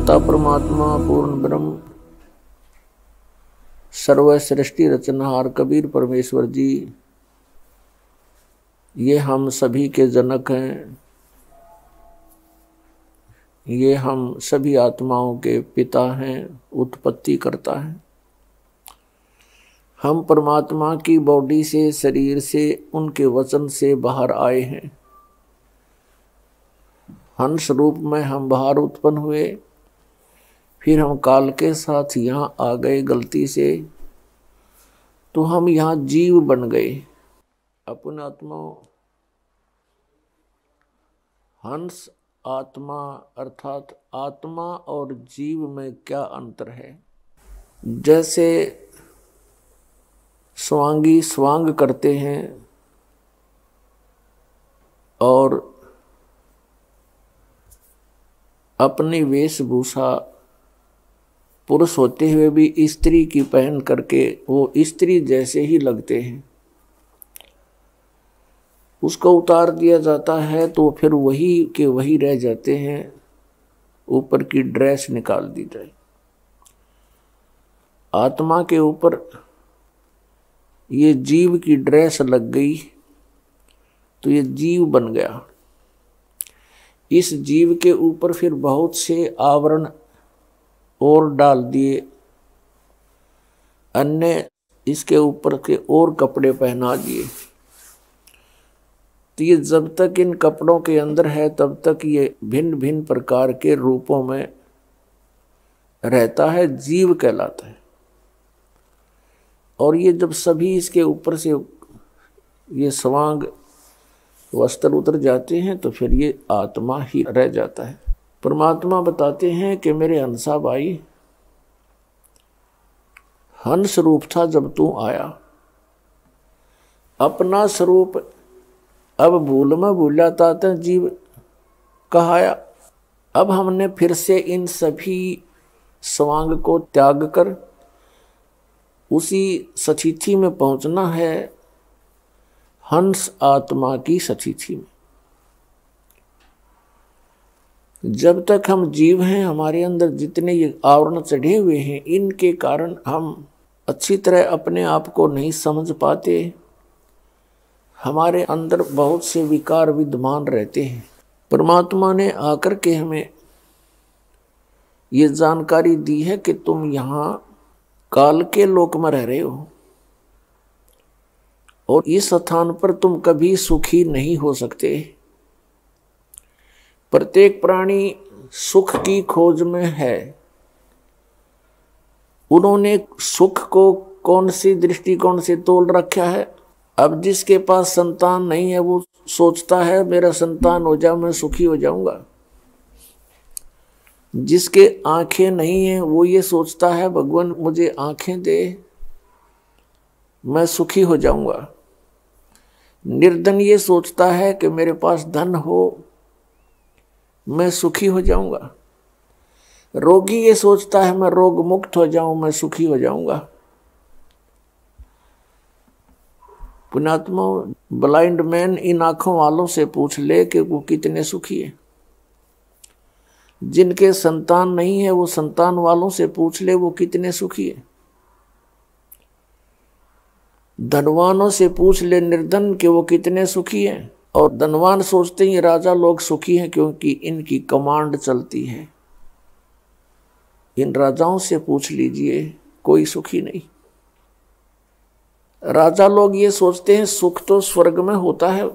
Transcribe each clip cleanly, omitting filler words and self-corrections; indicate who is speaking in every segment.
Speaker 1: कर्ता परमात्मा पूर्ण ब्रह्म सर्व सृष्टि रचनहार कबीर परमेश्वर जी, ये हम सभी के जनक हैं। ये हम सभी आत्माओं के पिता हैं, उत्पत्ति करता है। हम परमात्मा की बॉडी से, शरीर से, उनके वचन से बाहर आए हैं। हंस रूप में हम बाहर उत्पन्न हुए, फिर हम काल के साथ यहाँ आ गए गलती से, तो हम यहाँ जीव बन गए। अपने आत्माओं, हंस आत्मा अर्थात आत्मा और जीव में क्या अंतर है? जैसे स्वांगी स्वांग करते हैं और अपनी वेशभूषा पुरुष होते हुए भी स्त्री की पहन करके वो स्त्री जैसे ही लगते हैं, उसको उतार दिया जाता है तो फिर वही के वही रह जाते हैं, ऊपर की ड्रेस निकाल दी जाए। आत्मा के ऊपर ये जीव की ड्रेस लग गई तो ये जीव बन गया। इस जीव के ऊपर फिर बहुत से आवरण और डाल दिए, अन्य इसके ऊपर के और कपड़े पहना दिए। तो ये जब तक इन कपड़ों के अंदर है तब तक ये भिन्न भिन्न प्रकार के रूपों में रहता है, जीव कहलाता है। और ये जब सभी इसके ऊपर से ये स्वांग वस्त्र उतर जाते हैं तो फिर ये आत्मा ही रह जाता है। परमात्मा बताते हैं कि मेरे हंसा भाई, हंस रूप था जब तू आया, अपना स्वरूप अब भूल में भूला था जीव कहाया। अब हमने फिर से इन सभी स्वांग को त्याग कर उसी सतिथि में पहुंचना है, हंस आत्मा की सतिथि में। जब तक हम जीव हैं, हमारे अंदर जितने ये आवरण चढ़े हुए हैं, इनके कारण हम अच्छी तरह अपने आप को नहीं समझ पाते। हमारे अंदर बहुत से विकार विद्यमान रहते हैं। परमात्मा ने आकर के हमें ये जानकारी दी है कि तुम यहाँ काल के लोक में रह रहे हो और इस स्थान पर तुम कभी सुखी नहीं हो सकते। प्रत्येक प्राणी सुख की खोज में है। उन्होंने सुख को कौन सी दृष्टिकोण से तोल रखा है? अब जिसके पास संतान नहीं है वो सोचता है मेरा संतान हो जाए मैं सुखी हो जाऊंगा। जिसके आंखें नहीं है वो ये सोचता है भगवान मुझे आंखें दे, मैं सुखी हो जाऊंगा। निर्धन ये सोचता है कि मेरे पास धन हो, मैं सुखी हो जाऊंगा। रोगी ये सोचता है मैं रोग मुक्त हो जाऊं, मैं सुखी हो जाऊंगा। पुण्यात्मा, ब्लाइंड मैन इन आंखों वालों से पूछ ले कि वो कितने सुखी है। जिनके संतान नहीं है वो संतान वालों से पूछ ले वो कितने सुखी है। धनवानों से पूछ ले निर्धन के वो कितने सुखी हैं। और धनवान सोचते हैं राजा लोग सुखी हैं क्योंकि इनकी कमांड चलती है। इन राजाओं से पूछ लीजिए, कोई सुखी नहीं। राजा लोग ये सोचते हैं सुख तो स्वर्ग में होता है।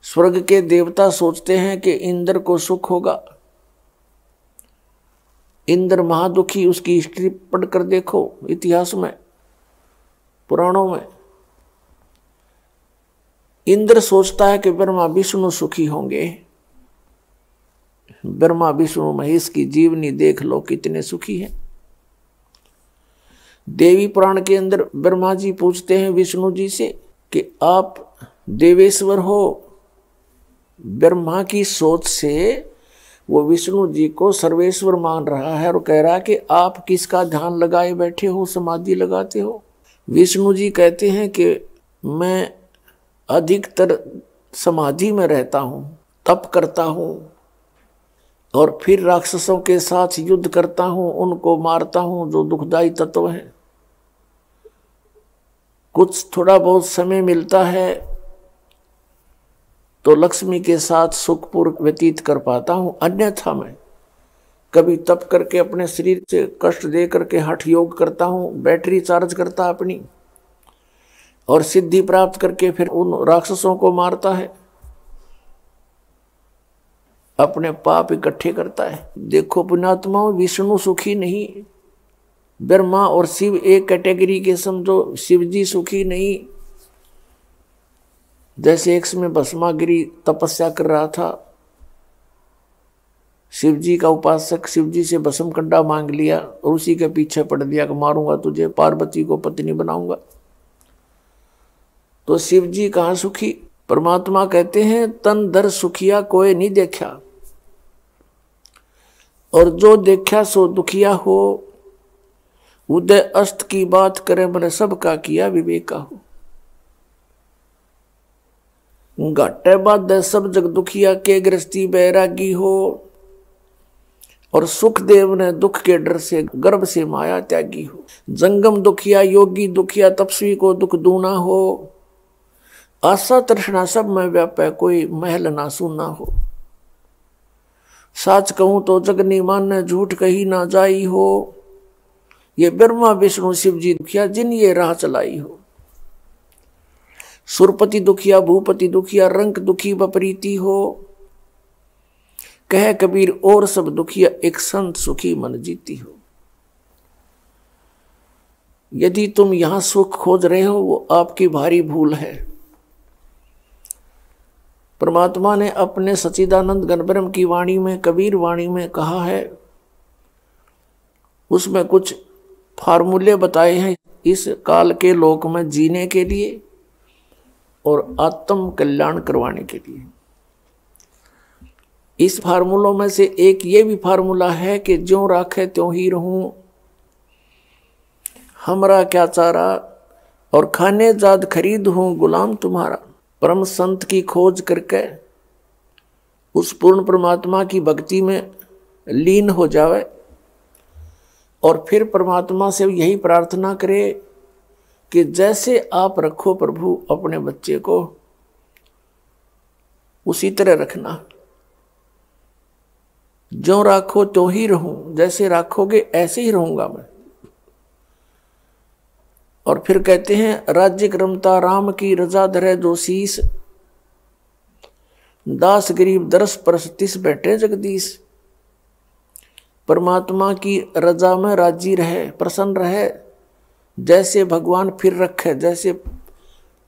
Speaker 1: स्वर्ग के देवता सोचते हैं कि इंद्र को सुख होगा। इंद्र महादुखी, उसकी हिस्ट्री पढ़कर देखो इतिहास में, पुराणों में। इंद्र सोचता है कि ब्रह्मा विष्णु सुखी होंगे। ब्रह्मा विष्णु महेश की जीवनी देख लो कितने सुखी हैं। देवी पुराण के अंदर ब्रह्मा जी पूछते हैं विष्णु जी से कि आप देवेश्वर हो। ब्रह्मा की सोच से वो विष्णु जी को सर्वेश्वर मान रहा है और कह रहा है कि आप किसका ध्यान लगाए बैठे हो, समाधि लगाते हो। विष्णु जी कहते हैं कि मैं अधिकतर समाधि में रहता हूँ, तप करता हूँ, और फिर राक्षसों के साथ युद्ध करता हूं, उनको मारता हूं जो दुखदायी तत्व हैं। कुछ थोड़ा बहुत समय मिलता है तो लक्ष्मी के साथ सुखपूर्वक व्यतीत कर पाता हूं, अन्यथा मैं कभी तप करके अपने शरीर से कष्ट दे करके हठ योग करता हूं, बैटरी चार्ज करता अपनी, और सिद्धि प्राप्त करके फिर उन राक्षसों को मारता है, अपने पाप इकट्ठे करता है। देखो पुण्यात्माओं, विष्णु सुखी नहीं, ब्रह्मा और शिव एक कैटेगरी के समझो, शिव जी सुखी नहीं। जैसे एक समय भस्मागिरी तपस्या कर रहा था, शिव जी का उपासक शिव जी से भस्म कंडा मांग लिया और उसी के पीछे पड़ दिया कि मारूंगा तुझे, पार्वती को पत्नी बनाऊंगा। तो शिव जी कहाँ सुखी? परमात्मा कहते हैं तन दर सुखिया कोई नहीं देखा, और जो देखा सो दुखिया हो। उदय अस्त की बात करे मैंने सबका किया विवेका हो। घाटे बाद सब जग दुखिया के गृहस्थी बैरागी हो, और सुखदेव ने दुख के डर से गर्भ से माया त्यागी हो। जंगम दुखिया योगी दुखिया तपस्वी को दुख दूना हो। आशा तृष्णा सब में व्यापै कोई महल ना सुना हो। साच कहूं तो जगनी मान झूठ कही ना जाई हो। ये ब्रह्मा विष्णु शिव जी दुखिया जिन ये राह चलाई हो। सुरपति दुखिया भूपति दुखिया रंक दुखी बपरीति हो। कह कबीर और सब दुखिया एक संत सुखी मन जीती हो। यदि तुम यहां सुख खोज रहे हो वो आपकी भारी भूल है। परमात्मा ने अपने सच्चिदानंद गणब्रह्म की वाणी में, कबीर वाणी में कहा है, उसमें कुछ फार्मूले बताए हैं इस काल के लोक में जीने के लिए और आत्म कल्याण करवाने के लिए। इस फार्मूलों में से एक ये भी फार्मूला है कि ज्यों राखे त्यों ही रहूं, हमरा क्या चारा, और खाने जाद खरीद हूं गुलाम तुम्हारा। परम संत की खोज करके उस पूर्ण परमात्मा की भक्ति में लीन हो जावे, और फिर परमात्मा से यही प्रार्थना करे कि जैसे आप रखो प्रभु अपने बच्चे को, उसी तरह रखना। जो राखो तो ही रहूं, जैसे राखोगे ऐसे ही रहूंगा मैं। और फिर कहते हैं राज्य क्रमता राम की रजा धरे जो शीस, दास गरीब दरस परस तिस बैठे जगदीश। परमात्मा की रजा में राजी रहे, प्रसन्न रहे, जैसे भगवान फिर रखे। जैसे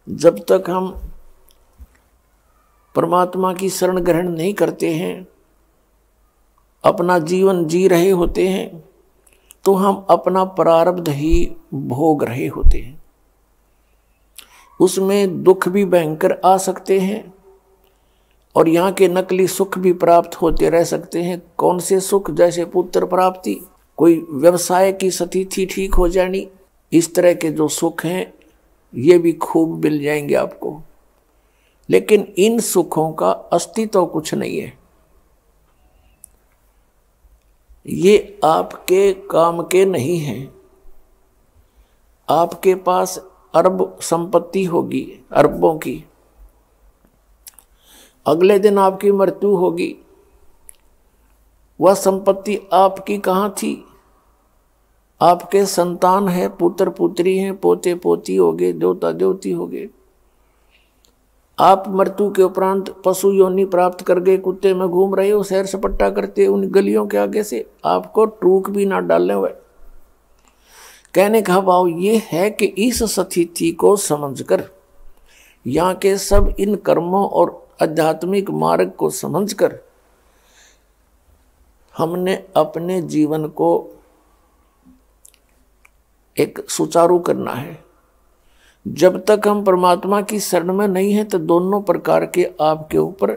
Speaker 1: जब तक हम परमात्मा की शरण ग्रहण नहीं करते हैं, अपना जीवन जी रहे होते हैं, तो हम अपना प्रारब्ध ही भोग रहे होते हैं। उसमें दुख भी भयंकर आ सकते हैं और यहाँ के नकली सुख भी प्राप्त होते रह सकते हैं। कौन से सुख? जैसे पुत्र प्राप्ति, कोई व्यवसाय की स्थिति ठीक हो जानी, इस तरह के जो सुख हैं ये भी खूब मिल जाएंगे आपको। लेकिन इन सुखों का अस्तित्व कुछ नहीं है। ये आपके काम के नहीं हैं। आपके पास अरब संपत्ति होगी, अरबों की, अगले दिन आपकी मृत्यु होगी। वह संपत्ति आपकी कहाँ थी? आपके संतान है, पुत्र पुत्री हैं, पोते पोती होगे, देवता देवती होगे। आप मृत्यु के उपरांत पशु योनि प्राप्त कर गए, कुत्ते में घूम रहे हो, सैर सपट्टा करते उन गलियों के आगे से, आपको टूक भी ना डालने हुए। कहने का भाव ये है कि इस स्थिति को समझकर, यहाँ के सब इन कर्मों और आध्यात्मिक मार्ग को समझकर हमने अपने जीवन को एक सुचारू करना है। जब तक हम परमात्मा की शरण में नहीं है तो दोनों प्रकार के आपके ऊपर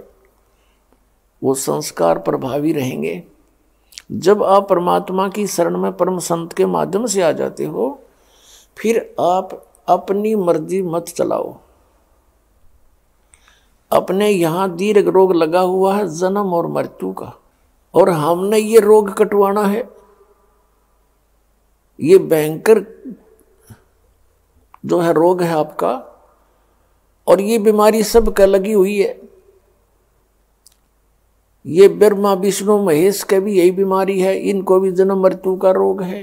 Speaker 1: वो संस्कार प्रभावी रहेंगे। जब आप परमात्मा की शरण में परम संत के माध्यम से आ जाते हो, फिर आप अपनी मर्जी मत चलाओ। अपने यहाँ दीर्घ रोग लगा हुआ है जन्म और मृत्यु का, और हमने ये रोग कटवाना है। ये भयंकर जो है रोग है आपका, और ये बीमारी सबका लगी हुई है। ये ब्रह्मा विष्णु महेश के भी यही बीमारी है, इनको भी जन्म मृत्यु का रोग है।